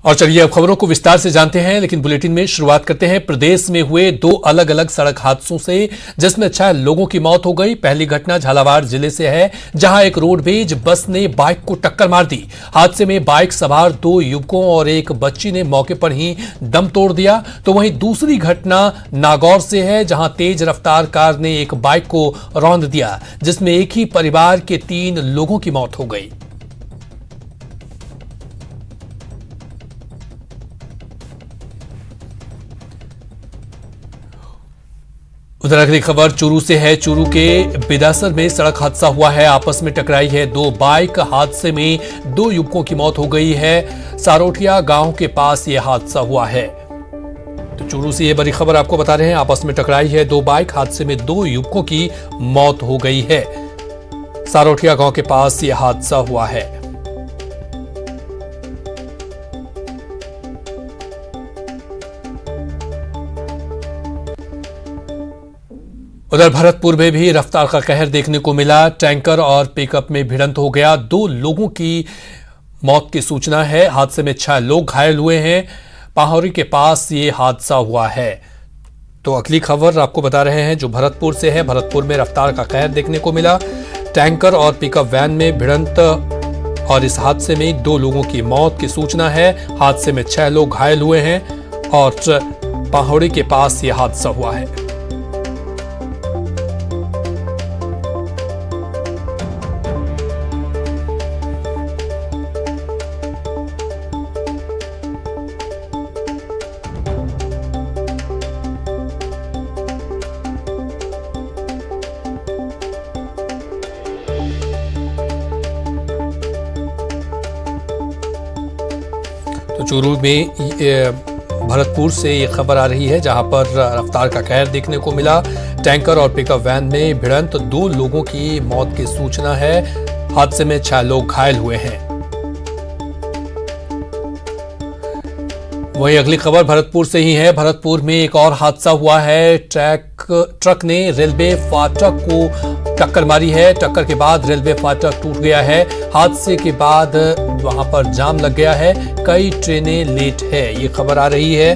और चलिए अब खबरों को विस्तार से जानते हैं, लेकिन बुलेटिन में शुरुआत करते हैं प्रदेश में हुए दो अलग अलग सड़क हादसों से, जिसमें 6 लोगों की मौत हो गई। पहली घटना झालावाड़ जिले से है, जहां एक रोडवेज बस ने बाइक को टक्कर मार दी। हादसे में बाइक सवार 2 युवकों और एक बच्ची ने मौके पर ही दम तोड़ दिया। तो वहीं दूसरी घटना नागौर से है, जहां तेज रफ्तार कार ने एक बाइक को रौंद दिया, जिसमें एक ही परिवार के 3 लोगों की मौत हो गई। उधर अगली खबर चूरू से है। चूरू के बिदासर में सड़क हादसा हुआ है, आपस में टकराई है 2 बाइक। हादसे में 2 युवकों की मौत हो गई है। सारोठिया गांव के पास यह हादसा हुआ है। तो चूरू से यह बड़ी खबर आपको बता रहे हैं, आपस में टकराई है 2 बाइक। हादसे में 2 युवकों की मौत हो गई है। सारोठिया गांव के पास यह हादसा हुआ है। उधर भरतपुर में भी रफ्तार का कहर देखने को मिला। टैंकर और पिकअप में भिड़ंत हो गया, 2 लोगों की मौत की सूचना है। हादसे में 6 लोग घायल हुए हैं। पाहौरी के पास ये हादसा हुआ है। तो अगली खबर आपको बता रहे हैं जो भरतपुर से है। भरतपुर में रफ्तार का कहर देखने को मिला। टैंकर और पिकअप वैन में भिड़ंत और इस हादसे में 2 लोगों की मौत की सूचना है। हादसे में 6 लोग घायल हुए हैं और पाहौरी के पास यह हादसा हुआ है। तो चूरू में भरतपुर से ये खबर आ रही है, जहां पर रफ्तार का कहर देखने को मिला। टैंकर और पिकअप वैन में भिड़ंत, 2 लोगों की मौत की सूचना है। हादसे में 6 लोग घायल हुए हैं। वहीं अगली खबर भरतपुर से ही है। भरतपुर में एक और हादसा हुआ है। ट्रक ने रेलवे फाटक को टक्कर मारी है। टक्कर के बाद रेलवे फाटक टूट गया है। हादसे के बाद वहां पर जाम लग गया है, कई ट्रेनें लेट है। ये खबर आ रही है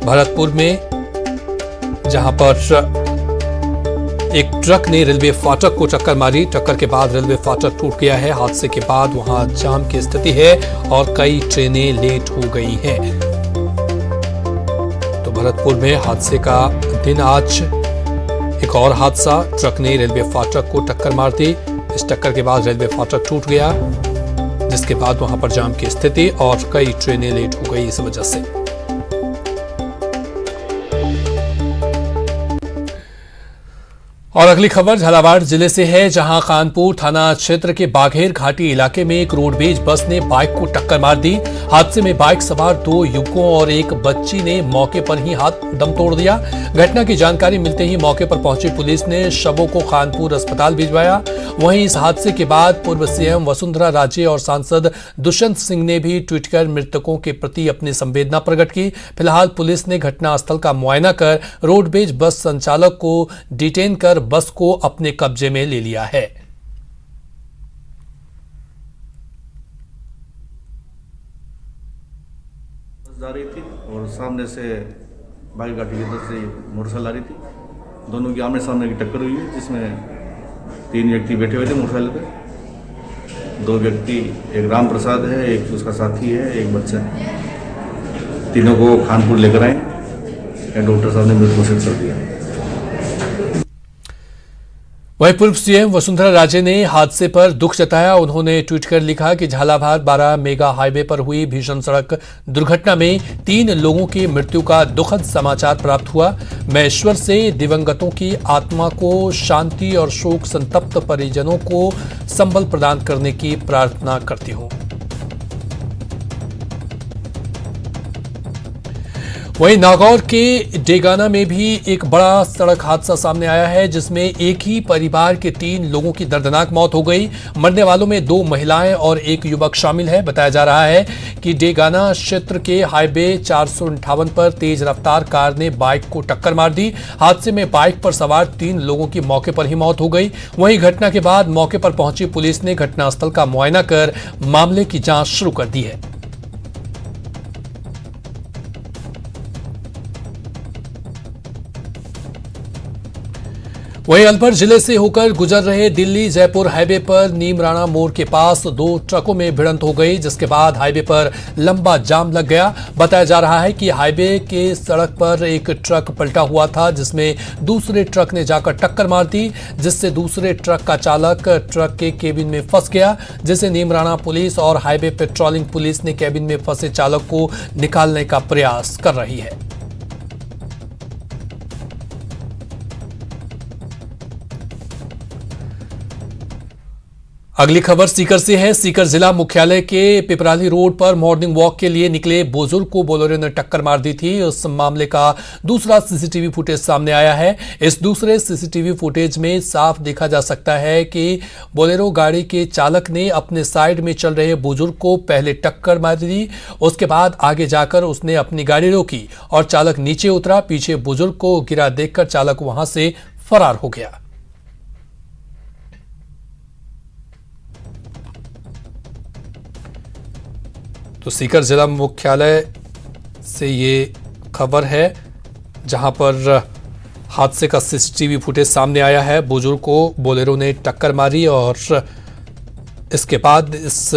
भरतपुर में, जहां पर एक ट्रक ने रेलवे फाटक को टक्कर मारी। टक्कर के बाद रेलवे फाटक टूट गया है। हादसे के बाद वहां जाम की स्थिति है और कई ट्रेनें लेट हो गई हैं। तो भरतपुर में हादसे का दिन आज। एक और हादसा, ट्रक ने रेलवे फाटक को टक्कर मार दी। इस टक्कर के बाद रेलवे फाटक टूट गया, जिसके बाद वहां पर जाम की स्थिति और कई ट्रेनें लेट हो गई इस वजह से। और अगली खबर झालावाड़ जिले से है, जहां खानपुर थाना क्षेत्र के बाघेर घाटी इलाके में एक रोडवेज बस ने बाइक को टक्कर मार दी। हादसे में बाइक सवार 2 युवकों और एक बच्ची ने मौके पर ही दम तोड़ दिया। घटना की जानकारी मिलते ही मौके पर पहुंची पुलिस ने शवों को खानपुर अस्पताल भिजवाया। वहीं इस हादसे के बाद पूर्व सीएम वसुंधरा राजे और सांसद दुष्यंत सिंह ने भी ट्वीट कर मृतकों के प्रति अपनी संवेदना प्रकट की। फिलहाल पुलिस ने घटनास्थल का मुआयना कर रोडवेज बस संचालक को डिटेन कर बस को अपने कब्जे में ले लिया है। बस जा रही थी और सामने से बाइक गाड़ी की तरफ से मोटरसाइकिल आ रही थी। दोनों की आमने सामने की टक्कर हुई है, जिसमें 3 व्यक्ति बैठे हुए थे मोटरसाइकिल पे। 2 व्यक्ति, एक राम प्रसाद है, एक उसका साथी है, एक बच्चा है। तीनों को खानपुर लेकर आए। डॉक्टर साहब ने मृत घोषित कर दिया। वहीं पूर्व सीएम वसुंधरा राजे ने हादसे पर दुख जताया। उन्होंने ट्वीट कर लिखा कि झालावाड़ 12 मेगा हाईवे पर हुई भीषण सड़क दुर्घटना में 3 लोगों की मृत्यु का दुखद समाचार प्राप्त हुआ। मैं ईश्वर से दिवंगतों की आत्मा को शांति और शोक संतप्त परिजनों को संबल प्रदान करने की प्रार्थना करती हूं। वहीं नागौर के डेगाना में भी एक बड़ा सड़क हादसा सामने आया है, जिसमें एक ही परिवार के 3 लोगों की दर्दनाक मौत हो गई। मरने वालों में 2 महिलाएं और एक युवक शामिल है। बताया जा रहा है कि डेगाना क्षेत्र के हाईवे 458 पर तेज रफ्तार कार ने बाइक को टक्कर मार दी। हादसे में बाइक पर सवार 3 लोगों की मौके पर ही मौत हो गई। वहीं घटना के बाद मौके पर पहुंची पुलिस ने घटनास्थल का मुआयना कर मामले की जांच शुरू कर दी है। वहीं अलवर जिले से होकर गुजर रहे दिल्ली जयपुर हाईवे पर नीमराणा मोड़ के पास दो ट्रकों में भिड़ंत हो गई, जिसके बाद हाईवे पर लंबा जाम लग गया। बताया जा रहा है कि हाईवे के सड़क पर एक ट्रक पलटा हुआ था, जिसमें दूसरे ट्रक ने जाकर टक्कर मार दी, जिससे दूसरे ट्रक का चालक ट्रक के केबिन में फंस गया, जिसे नीमराणा पुलिस और हाईवे पेट्रोलिंग पुलिस ने केबिन में फंसे चालक को निकालने का प्रयास कर रही है। अगली खबर सीकर से है। सीकर जिला मुख्यालय के पिपराली रोड पर मॉर्निंग वॉक के लिए निकले बुजुर्ग को बोलेरो ने टक्कर मार दी थी। उस मामले का दूसरा सीसीटीवी फुटेज सामने आया है। इस दूसरे सीसीटीवी फुटेज में साफ देखा जा सकता है कि बोलेरो गाड़ी के चालक ने अपने साइड में चल रहे बुजुर्ग को पहले टक्कर मार दी, उसके बाद आगे जाकर उसने अपनी गाड़ी रोकी और चालक नीचे उतरा। पीछे बुजुर्ग को गिरा देखकर चालक वहां से फरार हो गया। तो सीकर जिला मुख्यालय से ये खबर है, जहां पर हादसे का सीसीटीवी फुटेज सामने आया है। बुजुर्ग को बोलेरो ने टक्कर मारी और इसके बाद इस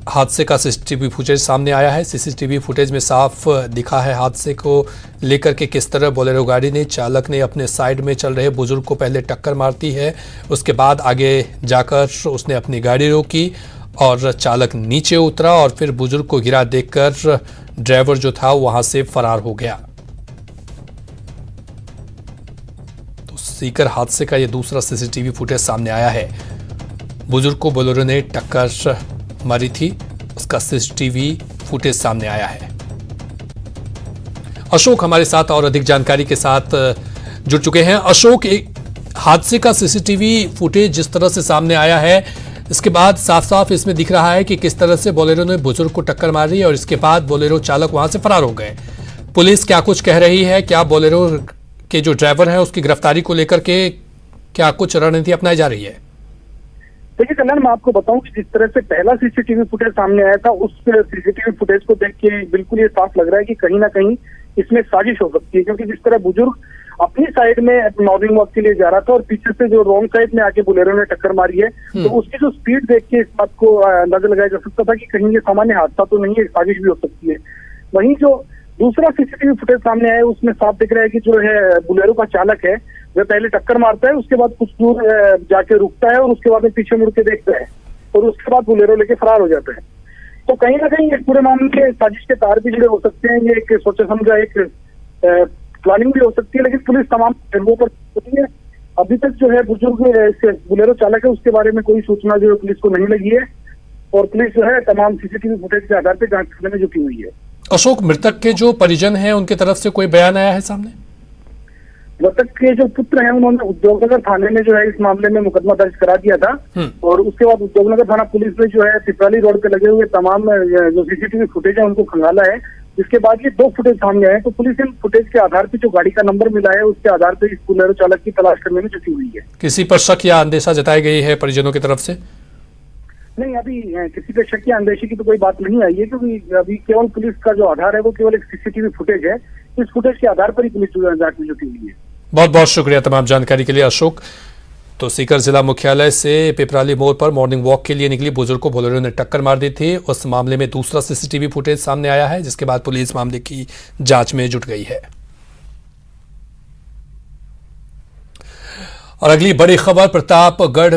हादसे का सीसीटीवी फुटेज सामने आया है। सीसीटीवी फुटेज में साफ दिखा है हादसे को लेकर के किस तरह बोलेरो गाड़ी ने चालक ने अपने साइड में चल रहे बुजुर्ग को पहले टक्कर मारती है, उसके बाद आगे जाकर उसने अपनी गाड़ी रोकी और चालक नीचे उतरा और फिर बुजुर्ग को गिरा देखकर ड्राइवर जो था वहां से फरार हो गया। तो सीकर हादसे का यह दूसरा सीसीटीवी फुटेज सामने आया है। बुजुर्ग को बोलेरो ने टक्कर मारी थी, उसका सीसीटीवी फुटेज सामने आया है। अशोक हमारे साथ और अधिक जानकारी के साथ जुड़ चुके हैं। अशोक, एक हादसे का सीसीटीवी फुटेज जिस तरह से सामने आया है, इसके बाद साफ साफ इसमें दिख रहा है कि किस तरह से बोलेरो ने बुजुर्ग को टक्कर मारी और इसके बाद बोलेरो चालक वहां से फरार हो गए। पुलिस क्या कुछ कह रही है? क्या बोलेरो के जो ड्राइवर है उसकी गिरफ्तारी को लेकर के क्या कुछ रणनीति अपनाई जा रही है? देखिए कल्याण, मैं आपको बताऊं कि जिस तरह से पहला सीसीटीवी फुटेज सामने आया था, उस सीसीटीवी फुटेज को देख के बिल्कुल ये साफ लग रहा है कि कहीं ना कहीं इसमें साजिश हो सकती है, क्योंकि जिस तरह बुजुर्ग अपनी साइड में मॉर्निंग वॉक के लिए जा रहा था और पीछे से जो रॉन्ग साइड में आके बोलेरो ने टक्कर मारी है, तो उसकी जो स्पीड देख के इस बात को अंदाजा लगाया जा सकता था कि कहीं ये सामान्य हादसा तो नहीं है, साजिश भी हो सकती है। वहीं जो दूसरा सीसीटीवी फुटेज सामने आया उसमें साफ दिख रहा है कि जो है बोलेरो का चालक है वह पहले टक्कर मारता है, उसके बाद कुछ दूर जाके रुकता है और उसके बाद में पीछे मुड़ के देखता है और उसके बाद बोलेरो लेके फरार हो जाता है। तो कहीं ना कहीं इस पूरे मामले के साजिश के तार भी जुड़े हो सकते हैं। ये एक सोचा समझा एक प्लानिंग भी हो सकती है, लेकिन पुलिस तमाम पहलुओं पर होती है। अभी तक जो है बुजुर्ग बोलेरो चालक है उसके बारे में कोई सूचना जो है पुलिस को नहीं लगी है और पुलिस जो है तमाम सीसीटीवी फुटेज के आधार पर जांच करने में जुटी हुई है। अशोक, मृतक के जो परिजन हैं उनकी तरफ से कोई बयान आया है सामने? मृतक के जो पुत्र हैं उन्होंने उद्योगनगर थाने में जो है इस मामले में मुकदमा दर्ज करा दिया था और उसके बाद उद्योगनगर थाना पुलिस ने जो है पिपराली रोड पे लगे हुए तमाम जो सीसीटीवी फुटेज है उनको खंगाला है। इसके बाद ये दो फुटेज सामने आए, तो पुलिस इन फुटेज के आधार पे जो गाड़ी का नंबर मिला है उसके आधार पे इस बोलेरो चालक की तलाश करने में जुटी हुई है। किसी पर शक या अंदेशा जताई गई है परिजनों की तरफ से? नहीं, अभी किसी पे शक या अंदेशे की तो कोई बात नहीं आई है, क्योंकि अभी केवल पुलिस का जो आधार है वो केवल एक सीसीटीवी फुटेज है। इस फुटेज के आधार पर ही पुलिस जांच में जुटी हुई है। बहुत बहुत शुक्रिया तमाम जानकारी के लिए अशोक। तो सीकर जिला मुख्यालय से पिपराली मोड़ पर मॉर्निंग वॉक के लिए निकली बुजुर्ग को बोलेरो ने टक्कर मार दी थी। उस मामले में दूसरा सीसीटीवी फुटेज सामने आया है, जिसके बाद पुलिस मामले की जांच में जुट गई है। और अगली बड़ी खबर प्रतापगढ़